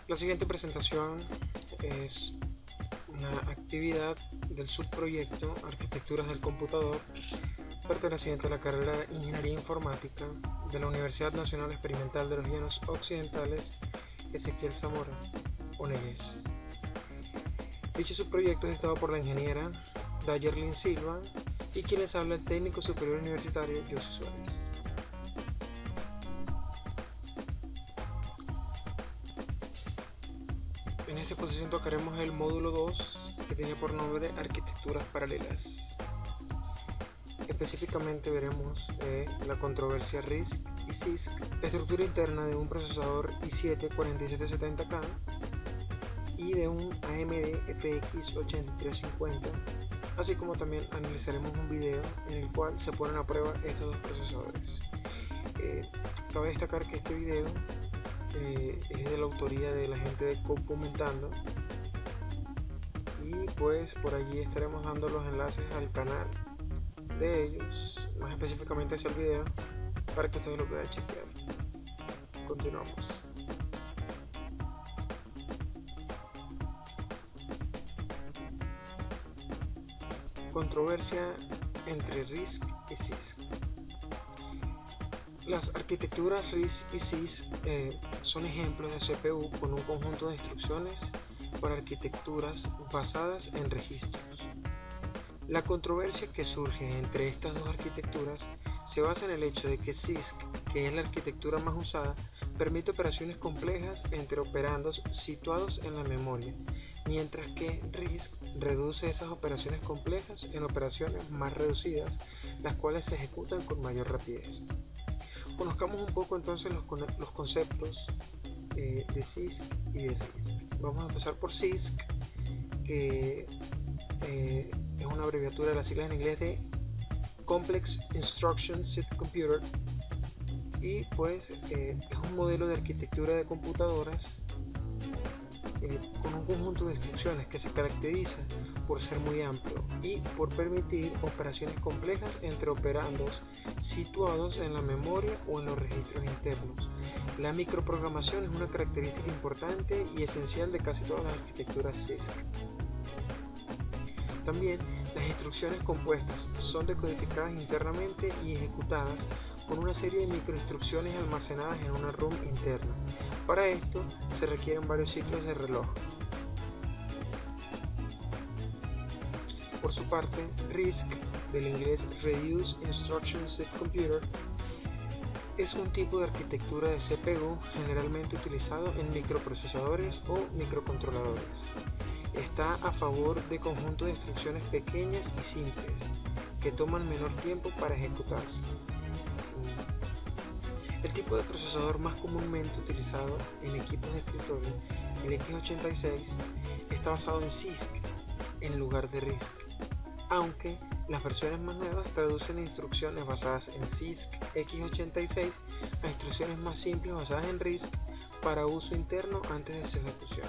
La siguiente presentación es una actividad del subproyecto Arquitecturas del Computador perteneciente a la carrera de Ingeniería Informática de la Universidad Nacional Experimental de los Llanos Occidentales Ezequiel Zamora, UNES. Dicho subproyecto es dictado por la ingeniera Dayerlin Silva y quien les habla el técnico superior universitario José Suárez. En esta exposición tocaremos el módulo 2 que tiene por nombre Arquitecturas Paralelas. Específicamente veremos la controversia RISC y CISC, la estructura interna de un procesador i7 4770K y de un AMD FX 8350, así como también analizaremos un video en el cual se ponen a prueba estos dos procesadores. Cabe destacar que este video es de la autoría de la gente de Compumentando y pues por allí estaremos dando los enlaces al canal de ellos, más específicamente hacia el video, para que ustedes lo puedan chequear. Continuamos. Controversia entre RISC y CISC. Las arquitecturas RISC y CISC son ejemplos de CPU con un conjunto de instrucciones para arquitecturas basadas en registros. La controversia que surge entre estas dos arquitecturas se basa en el hecho de que CISC, que es la arquitectura más usada, permite operaciones complejas entre operandos situados en la memoria, mientras que RISC reduce esas operaciones complejas en operaciones más reducidas, las cuales se ejecutan con mayor rapidez. Conozcamos un poco entonces los conceptos de CISC y de RISC. Vamos a empezar por CISC, que es una abreviatura de las siglas en inglés de Complex Instruction Set Computer, y pues es un modelo de arquitectura de computadoras con un conjunto de instrucciones que se caracteriza por ser muy amplio y por permitir operaciones complejas entre operandos situados en la memoria o en los registros internos. La microprogramación es una característica importante y esencial de casi todas las arquitecturas CISC. También las instrucciones compuestas son decodificadas internamente y ejecutadas con una serie de microinstrucciones almacenadas en una ROM interna. Para esto se requieren varios ciclos de reloj. Por su parte, RISC, del inglés Reduced Instruction Set Computer, es un tipo de arquitectura de CPU generalmente utilizado en microprocesadores o microcontroladores. Está a favor de conjuntos de instrucciones pequeñas y simples que toman menor tiempo para ejecutarse. El tipo de procesador más comúnmente utilizado en equipos de escritorio, el x86, está basado en CISC en lugar de RISC, aunque las versiones más nuevas traducen instrucciones basadas en CISC x86 a instrucciones más simples basadas en RISC para uso interno antes de su ejecución.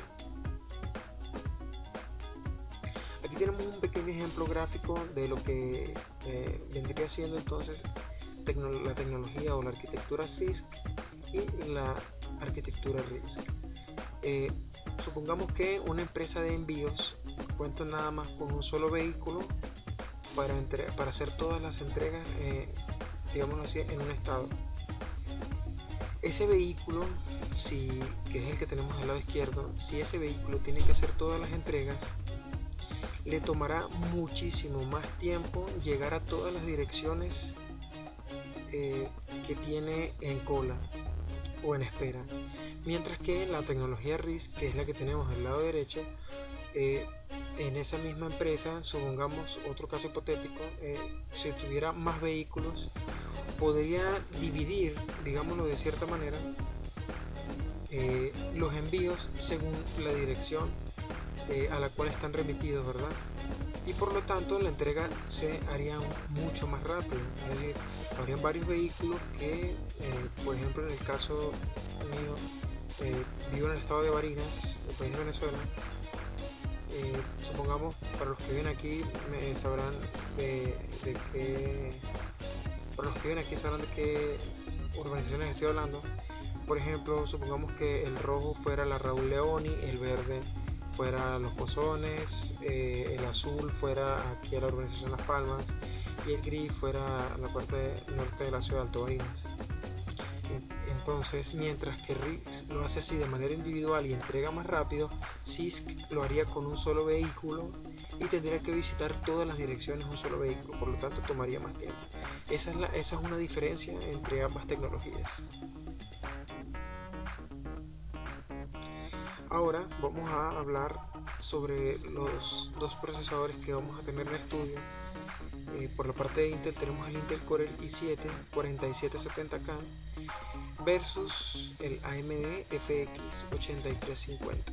Aquí tenemos un pequeño ejemplo gráfico de lo que vendría siendo entonces la tecnología o la arquitectura CISC y la arquitectura RISC. Supongamos que una empresa de envíos cuenta nada más con un solo vehículo para hacer todas las entregas, digámoslo así, en un estado. Ese vehículo, que es el que tenemos al lado izquierdo, si ese vehículo tiene que hacer todas las entregas, le tomará muchísimo más tiempo llegar a todas las direcciones que tiene en cola o en espera, mientras que la tecnología RISC, que es la que tenemos al lado derecho, en esa misma empresa, supongamos otro caso hipotético, si tuviera más vehículos, podría dividir, digámoslo de cierta manera, los envíos según la dirección a la cual están remitidos, ¿verdad? Y por lo tanto la entrega se haría mucho más rápido. Es decir, habrían varios vehículos que, por ejemplo, en el caso mío, vivo en el estado de Barinas, el país de Venezuela. Supongamos, para los que viven aquí sabrán de qué urbanizaciones estoy hablando. Por ejemplo, supongamos que el rojo fuera la Raúl Leoni, el verde fuera Los Pozones, el azul fuera aquí a la urbanización Las Palmas y el gris fuera la parte norte de la ciudad de Alto Barinas. Entonces, mientras que RIX lo hace así de manera individual y entrega más rápido, CISC lo haría con un solo vehículo y tendría que visitar todas las direcciones de un solo vehículo, por lo tanto tomaría más tiempo. Esa es una diferencia entre ambas tecnologías. Ahora vamos a hablar sobre los dos procesadores que vamos a tener en estudio. Por la parte de Intel tenemos el Intel Core i7 4770K versus el AMD FX 8350.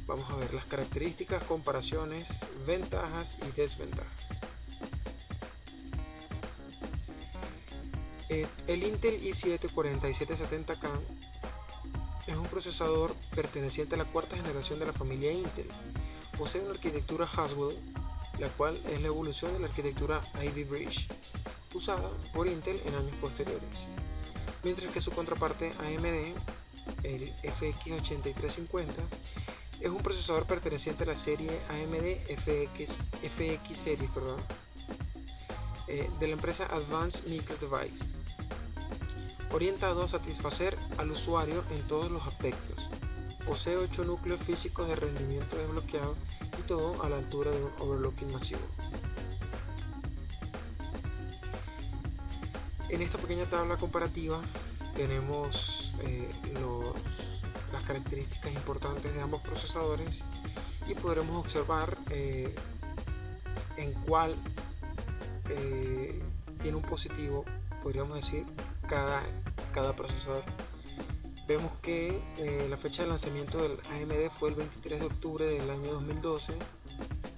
Vamos a ver las características, comparaciones, ventajas y desventajas. El Intel i7 4770K es un procesador perteneciente a la cuarta generación de la familia Intel. Posee una arquitectura Haswell, la cual es la evolución de la arquitectura Ivy Bridge, usada por Intel en años posteriores. Mientras que su contraparte AMD, el FX 8350, es un procesador perteneciente a la serie AMD FX series, de la empresa Advanced Micro Device, orientado a satisfacer al usuario en todos los aspectos. Posee 8 núcleos físicos de rendimiento desbloqueado y todo a la altura de un overclocking masivo. En esta pequeña tabla comparativa tenemos las características importantes de ambos procesadores y podremos observar en cuál tiene un positivo, podríamos decir, cada procesador. Vemos que la fecha de lanzamiento del AMD fue el 23 de octubre del año 2012,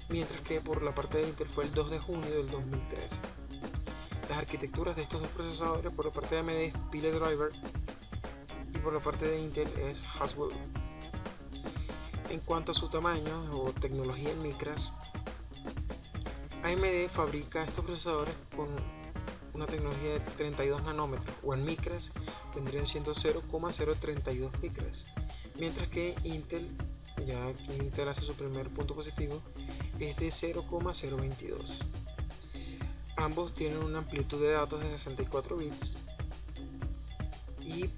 mientras que por la parte de Intel fue el 2 de junio del 2013. Las arquitecturas de estos dos procesadores, por la parte de AMD es Pile Driver y por la parte de Intel es Haswell. En cuanto a su tamaño o tecnología en micras, AMD fabrica estos procesadores con una tecnología de 32 nanómetros, o en micras tendrían siendo 0,032 micras, mientras que Intel, ya aquí Intel hace su primer punto positivo, es de 0,022. Ambos tienen una amplitud de datos de 64 bits y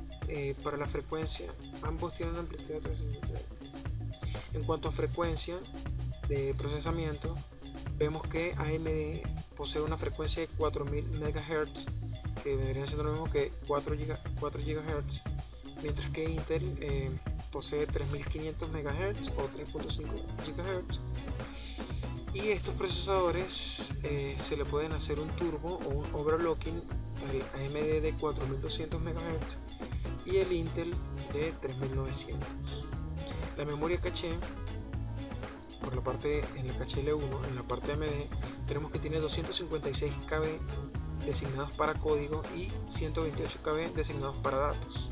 para la frecuencia ambos tienen una amplitud de 360 bits. En cuanto a frecuencia de procesamiento, vemos que AMD posee una frecuencia de 4000 MHz, que deberían ser lo mismo que 4 GHz, mientras que Intel posee 3500 MHz o 3.5 GHz. Y estos procesadores se le pueden hacer un turbo o un overclocking al AMD de 4200 MHz y el Intel de 3900. La memoria caché, por la parte en la caché L1, en la parte de AMD, tenemos que tiene 256 KB designados para código y 128 KB designados para datos,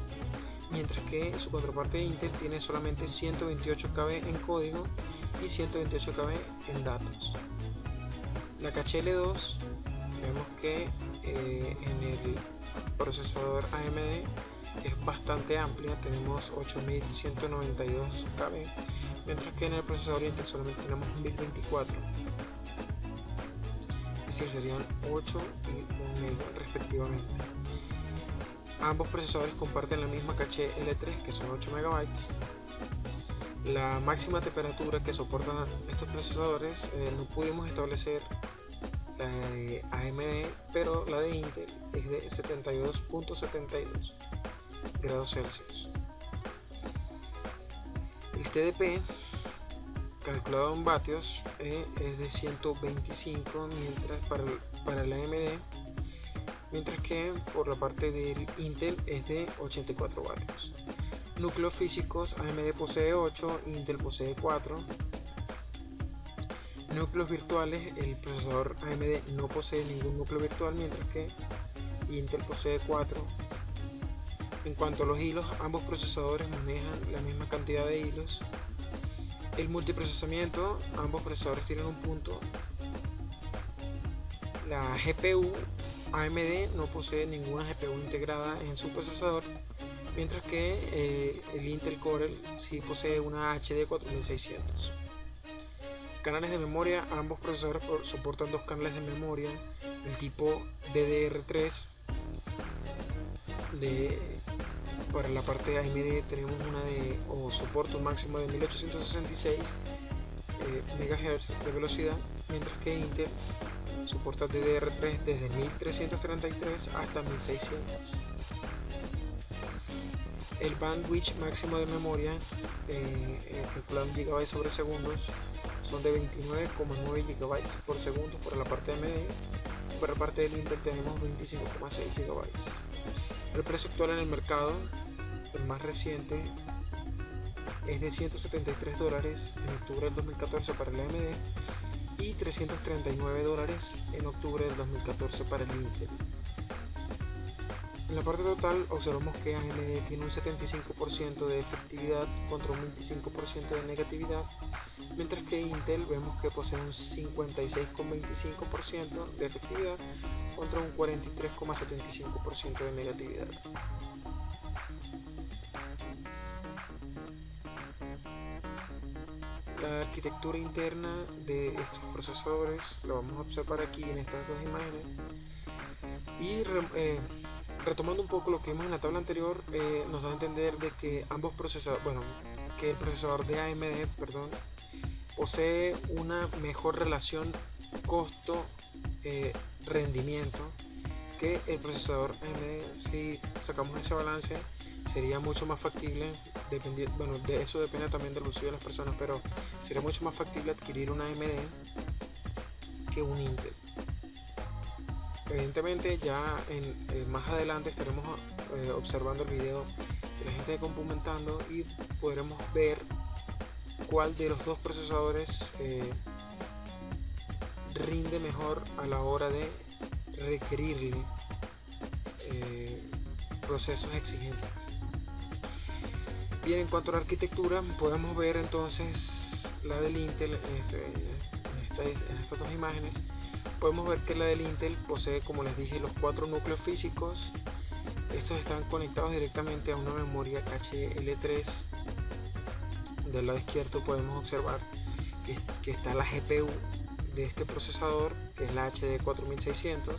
mientras que su contraparte de Intel tiene solamente 128 KB en código y 128 KB en datos. La caché L2, vemos que en el procesador AMD es bastante amplia, tenemos 8192 KB, mientras que en el procesador Intel solamente tenemos 1024, es decir, serían 8 y 1 MB respectivamente. Ambos procesadores comparten la misma caché L3, que son 8 MB. La máxima temperatura que soportan estos procesadores no pudimos establecer la de AMD, pero la de Intel es de 72.72 grados Celsius. El TDP calculado en vatios es de 125 mientras para el AMD, mientras que por la parte del Intel es de 84 vatios. Núcleos físicos, AMD posee 8, Intel posee 4. Núcleos virtuales, el procesador AMD no posee ningún núcleo virtual, mientras que Intel posee 4. En cuanto a los hilos, ambos procesadores manejan la misma cantidad de hilos. El multiprocesamiento, ambos procesadores tienen un punto. La GPU, AMD no posee ninguna GPU integrada en su procesador, mientras que el Intel Core sí posee una HD 4600. Canales de memoria: ambos procesadores soportan dos canales de memoria del tipo DDR3. Para la parte de AMD tenemos soporta un máximo de 1866 MHz de velocidad, mientras que Intel soporta DDR3 desde 1333 hasta 1600. El bandwidth máximo de memoria, calculado en GB sobre segundos, son de 29,9 GB por segundo para la parte de AMD. Para la parte del Intel tenemos 25,6 GB. El precio actual en el mercado, el más reciente, es de $173 en octubre del 2014 para el AMD y $339 en octubre del 2014 para el Intel. En la parte total observamos que AMD tiene un 75% de efectividad contra un 25% de negatividad, mientras que Intel vemos que posee un 56,25% de efectividad contra un 43,75% de negatividad. La arquitectura interna de estos procesadores la vamos a observar aquí en estas dos imágenes. Y retomando un poco lo que vimos en la tabla anterior, nos da a entender de que ambos procesadores, que el procesador de AMD, posee una mejor relación costo-rendimiento que el procesador AMD. Si sacamos ese balance, sería mucho más factible, de eso depende también del bolsillo de las personas, pero sería mucho más factible adquirir una AMD que un Intel. Evidentemente ya más adelante estaremos observando el video de la gente de Compumentando y podremos ver cuál de los dos procesadores rinde mejor a la hora de requerirle procesos exigentes. Bien, en cuanto a la arquitectura, podemos ver entonces la del Intel en estas dos imágenes. Podemos ver que la del Intel posee, como les dije, los 4 núcleos físicos. Estos están conectados directamente a una memoria caché L3. Del lado izquierdo podemos observar que está la GPU de este procesador, que es la HD 4600,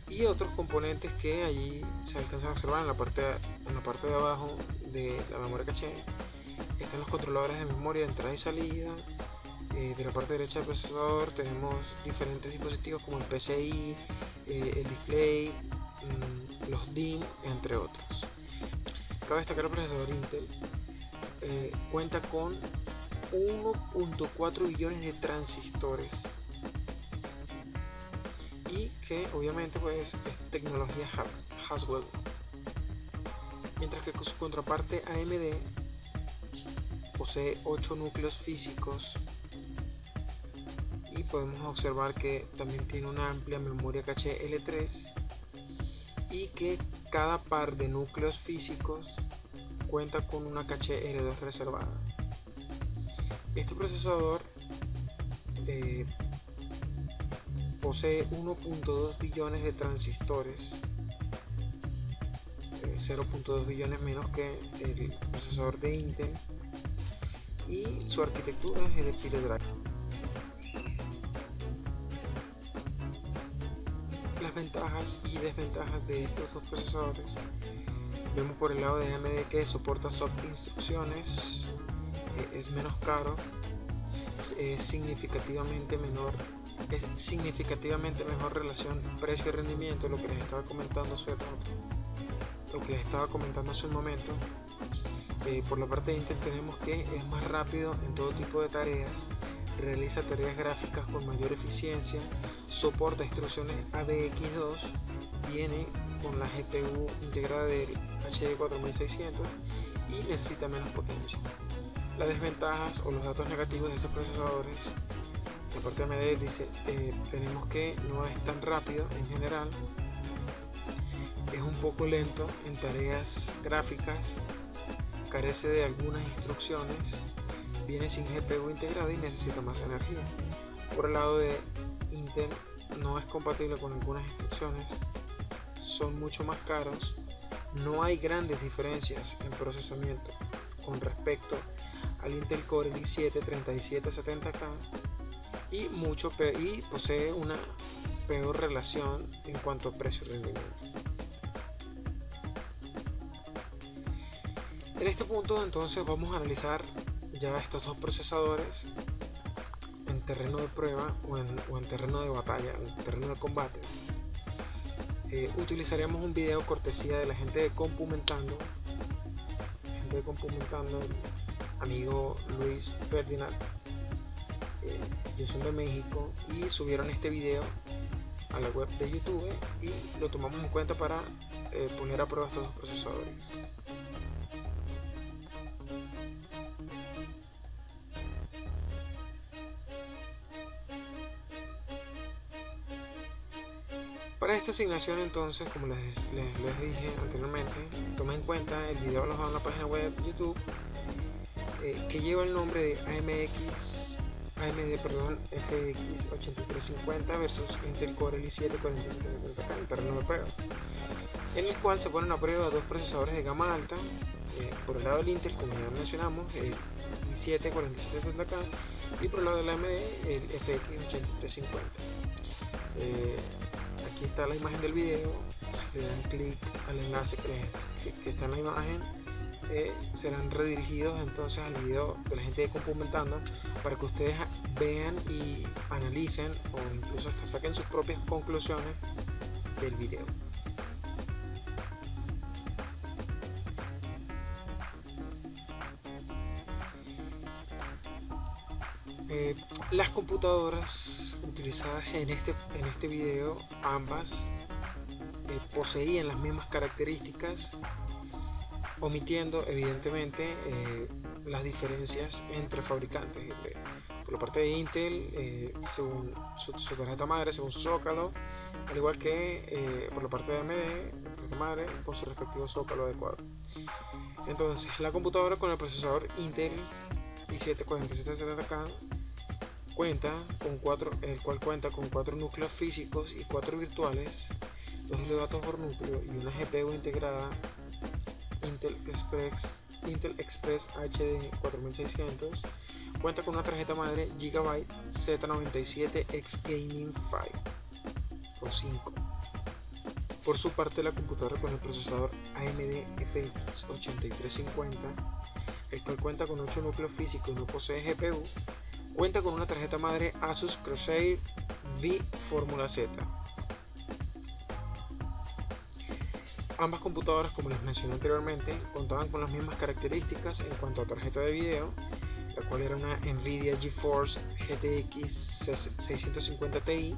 y otros componentes que allí se alcanzan a observar en la parte de abajo de la memoria caché. Están los controladores de memoria de entrada y salida. De la parte derecha del procesador tenemos diferentes dispositivos como el PCI, el display, los DIMM, entre otros. Cabe destacar el procesador Intel cuenta con 1.4 billones de transistores y que obviamente pues es tecnología Haswell, mientras que con su contraparte AMD posee 8 núcleos físicos y podemos observar que también tiene una amplia memoria caché L3 y que cada par de núcleos físicos cuenta con una caché L2 reservada. Este procesador posee 1.2 billones de transistores, 0.2 billones menos que el procesador de Intel, y su arquitectura es de File Drive. Las ventajas y desventajas de estos dos procesadores: vemos por el lado de AMD que soporta soft instrucciones, es menos caro, es significativamente mejor relación precio y rendimiento, lo que les estaba comentando hace un momento. Por la parte de Intel tenemos que es más rápido en todo tipo de tareas, realiza tareas gráficas con mayor eficiencia, soporta instrucciones AVX2, viene con la GPU integrada del HD 4600 y necesita menos potencia. Las desventajas o los datos negativos de estos procesadores: la parte de AMD dice tenemos que no es tan rápido en general, es un poco lento en tareas gráficas, carece de algunas instrucciones, viene sin GPU integrada y necesita más energía. Por el lado de Intel no es compatible con algunas instrucciones, son mucho más caros no hay grandes diferencias en procesamiento con respecto al Intel Core i7-3770K y posee una peor relación en cuanto a precio y rendimiento. En este punto entonces vamos a analizar ya estos dos procesadores en terreno de prueba o en terreno de batalla, en terreno de combate. Utilizaremos un video cortesía de la gente de Compumentando, el amigo Luis Ferdinand. Ellos son de México y subieron este video a la web de YouTube y lo tomamos en cuenta para poner a prueba estos dos procesadores. Para esta asignación entonces, como les dije anteriormente, tomen en cuenta el video alojado en la página web de YouTube que lleva el nombre de AMD FX 8350 versus Intel Core i7-4770K en terreno de prueba, en el cual se ponen a prueba dos procesadores de gama alta. Por el lado del Intel, como ya mencionamos, el i7-4770K, y por el lado del AMD el FX 8350. Aquí está la imagen del video. Si le dan clic al enlace que está en la imagen, serán redirigidos entonces al video de la gente de Compumentando para que ustedes vean y analicen o incluso hasta saquen sus propias conclusiones del video. Las computadoras utilizadas en este video, ambas poseían las mismas características, omitiendo evidentemente las diferencias entre fabricantes. Por la parte de Intel, según su tarjeta madre, según su zócalo, al igual que por la parte de AMD, la tarjeta madre con su respectivo zócalo adecuado. Entonces, la computadora con el procesador Intel i7-4770K el cual cuenta con 4 núcleos físicos y 4 virtuales, 2 hilos de datos por núcleo y una GPU integrada Intel Express HD 4600. Cuenta con una tarjeta madre Gigabyte Z97X Gaming 5. Por su parte, la computadora con el procesador AMD FX 8350, el cual cuenta con 8 núcleos físicos y no posee GPU, cuenta con una tarjeta madre Asus Corsair V Fórmula Z. Ambas computadoras, como les mencioné anteriormente, contaban con las mismas características en cuanto a tarjeta de video, la cual era una Nvidia GeForce GTX 650 Ti,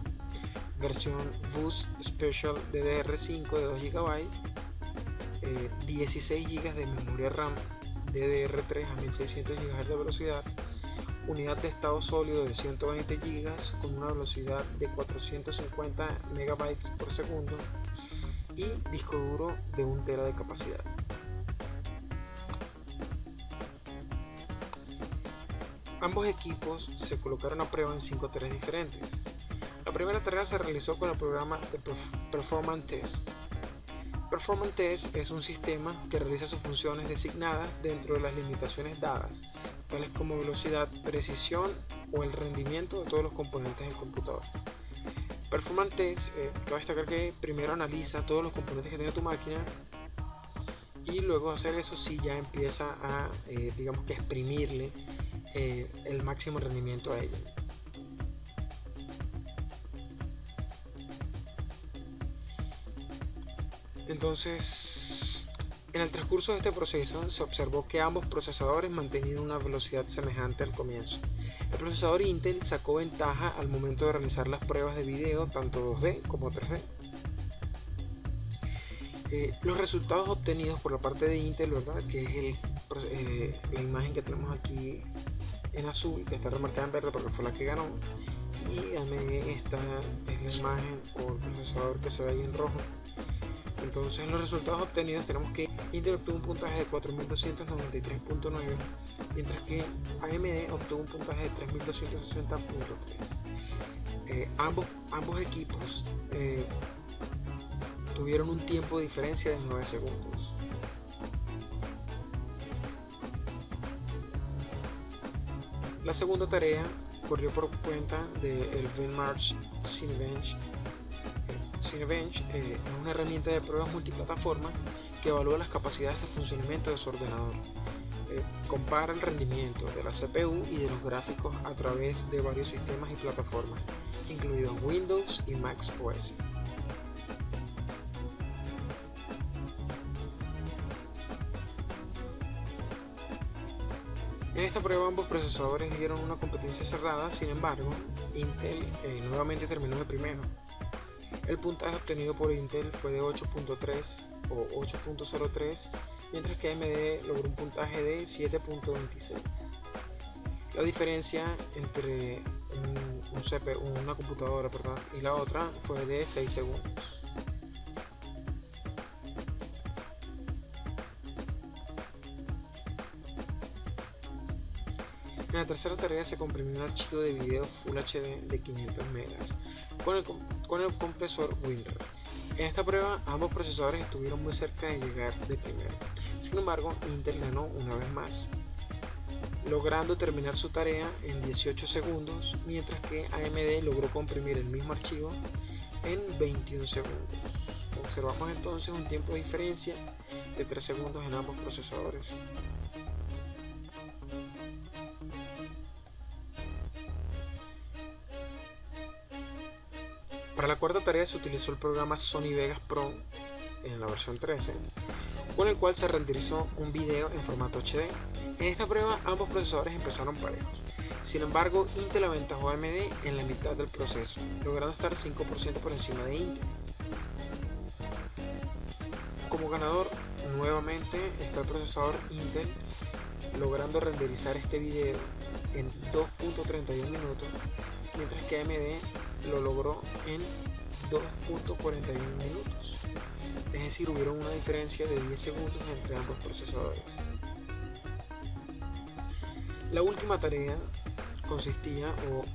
versión Boost Special DDR5 de 2 GB, 16 GB de memoria RAM DDR3 a 1600 GHz de velocidad, unidad de estado sólido de 120 GB con una velocidad de 450 MB por segundo y disco duro de 1 TB de capacidad. Ambos equipos se colocaron a prueba en 5 tareas diferentes. La primera tarea se realizó con el programa de Performance Test. Performance Test es un sistema que realiza sus funciones designadas dentro de las limitaciones dadas, tales como velocidad, precisión o el rendimiento de todos los componentes del computador. Performance Test, cabe destacar que primero analiza todos los componentes que tiene tu máquina y luego de hacer eso sí ya empieza a digamos que exprimirle el máximo rendimiento a ella. Entonces, en el transcurso de este proceso se observó que ambos procesadores mantenían una velocidad semejante al comienzo. El procesador Intel sacó ventaja al momento de realizar las pruebas de video tanto 2D como 3D. Los resultados obtenidos por la parte de Intel, ¿verdad? Que es la imagen que tenemos aquí en azul, que está remarcada en verde porque fue la que ganó, y AMD esta es la imagen o el procesador que se ve ahí en rojo. Entonces, los resultados obtenidos tenemos que Intel obtuvo un puntaje de 4293.9, mientras que AMD obtuvo un puntaje de 3260.3. Ambos equipos tuvieron un tiempo de diferencia de 9 segundos. La segunda tarea corrió por cuenta del Benchmark Cinebench. Cinebench es una herramienta de pruebas multiplataforma que evalúa las capacidades de funcionamiento de su ordenador. Compara el rendimiento de la CPU y de los gráficos a través de varios sistemas y plataformas, incluidos Windows y Mac OS. En esta prueba ambos procesadores dieron una competencia cerrada, sin embargo, Intel nuevamente terminó de primero. El puntaje obtenido por Intel fue de 8.3 o 8.03, mientras que AMD logró un puntaje de 7.26. La diferencia entre una computadora y la otra fue de 6 segundos. En la tercera tarea se comprimió un archivo de video Full HD de 500 megas con el compresor WinRAR. En esta prueba ambos procesadores estuvieron muy cerca de llegar de primero. Sin embargo, Intel ganó una vez más, logrando terminar su tarea en 18 segundos, mientras que AMD logró comprimir el mismo archivo en 21 segundos. Observamos entonces un tiempo de diferencia de 3 segundos en ambos procesadores. Para la cuarta tarea se utilizó el programa Sony Vegas Pro en la versión 13, con el cual se renderizó un video en formato HD. En esta prueba ambos procesadores empezaron parejos. Sin embargo, Intel aventajó a AMD en la mitad del proceso, logrando estar 5% por encima de Intel. Como ganador, nuevamente está el procesador Intel, logrando renderizar este video en 2.31 minutos, mientras que AMD lo logró en 2.41 minutos. Es decir, hubieron una diferencia de 10 segundos entre ambos procesadores. La última tarea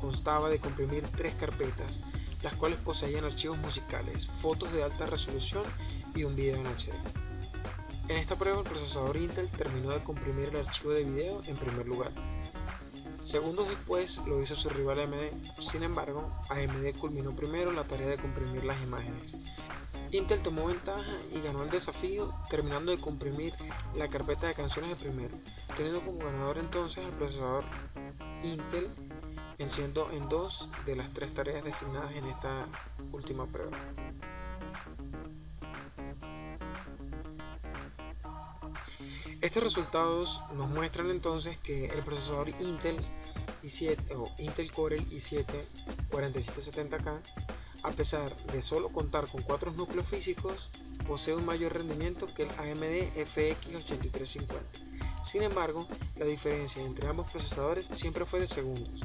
constaba de comprimir 3 carpetas, las cuales poseían archivos musicales, fotos de alta resolución y un video en HD. En esta prueba el procesador Intel terminó de comprimir el archivo de video en primer lugar. Segundos después lo hizo su rival AMD. Sin embargo, AMD culminó primero la tarea de comprimir las imágenes. Intel tomó ventaja y ganó el desafío, terminando de comprimir la carpeta de canciones de primero, teniendo como ganador entonces al procesador Intel, venciendo en 2 de las 3 tareas designadas en esta última prueba. Estos resultados nos muestran entonces que el procesador Intel i7 o Intel Core i7 4770K, a pesar de solo contar con 4 núcleos físicos, posee un mayor rendimiento que el AMD FX 8350. Sin embargo, la diferencia entre ambos procesadores siempre fue de segundos,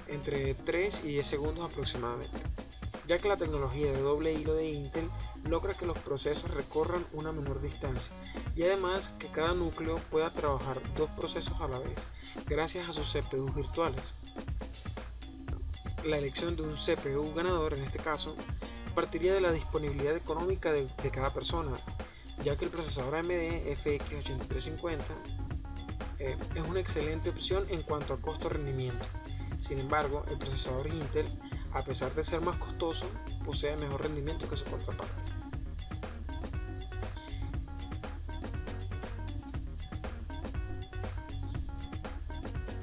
entre 3 y 10 segundos aproximadamente, ya que la tecnología de doble hilo de Intel logra que los procesos recorran una menor distancia y además que cada núcleo pueda trabajar 2 procesos a la vez, gracias a sus CPUs virtuales. La elección de un CPU ganador en este caso partiría de la disponibilidad económica de cada persona, ya que el procesador AMD FX 8350 es una excelente opción en cuanto a costo-rendimiento. Sin embargo, el procesador Intel, a pesar de ser más costoso, posee mejor rendimiento que su contraparte.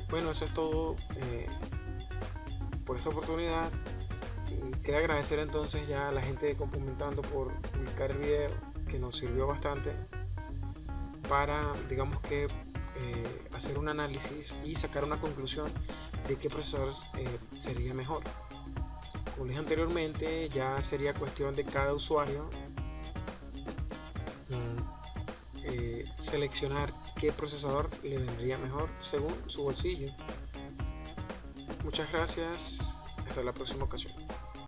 Bueno, eso es todo por esta oportunidad. Y queda agradecer entonces ya a la gente de Compumentando por publicar el video, que nos sirvió bastante para, digamos que, hacer un análisis y sacar una conclusión de qué procesador sería mejor. Como dije anteriormente, ya sería cuestión de cada usuario seleccionar qué procesador le vendría mejor según su bolsillo. Muchas gracias, hasta la próxima ocasión.